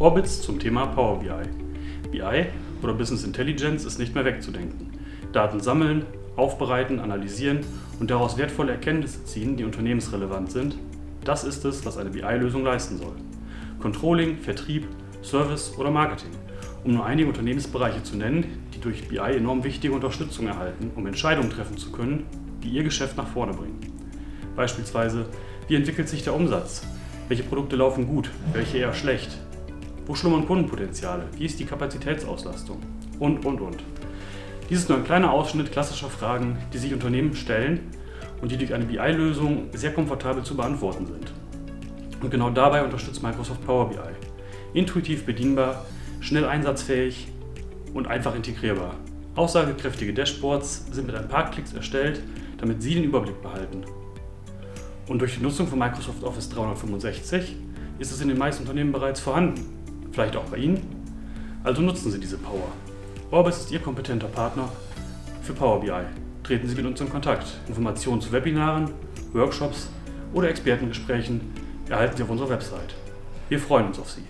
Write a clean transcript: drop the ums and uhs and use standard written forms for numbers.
Orbits zum Thema Power BI. BI oder Business Intelligence ist nicht mehr wegzudenken. Daten sammeln, aufbereiten, analysieren und daraus wertvolle Erkenntnisse ziehen, die unternehmensrelevant sind, das ist es, was eine BI-Lösung leisten soll. Controlling, Vertrieb, Service oder Marketing, um nur einige Unternehmensbereiche zu nennen, die durch BI enorm wichtige Unterstützung erhalten, um Entscheidungen treffen zu können, die ihr Geschäft nach vorne bringen. Beispielsweise, wie entwickelt sich der Umsatz? Welche Produkte laufen gut, welche eher schlecht? Wo schlummern Kundenpotenziale? Wie ist die Kapazitätsauslastung? Und. Dies ist nur ein kleiner Ausschnitt klassischer Fragen, die sich Unternehmen stellen und die durch eine BI-Lösung sehr komfortabel zu beantworten sind. Und genau dabei unterstützt Microsoft Power BI. Intuitiv bedienbar, schnell einsatzfähig und einfach integrierbar. Aussagekräftige Dashboards sind mit ein paar Klicks erstellt, damit Sie den Überblick behalten. Und durch die Nutzung von Microsoft Office 365 ist es in den meisten Unternehmen bereits vorhanden. Vielleicht auch bei Ihnen? Also nutzen Sie diese Power. Orbis ist Ihr kompetenter Partner für Power BI. Treten Sie mit uns in Kontakt. Informationen zu Webinaren, Workshops oder Expertengesprächen erhalten Sie auf unserer Website. Wir freuen uns auf Sie.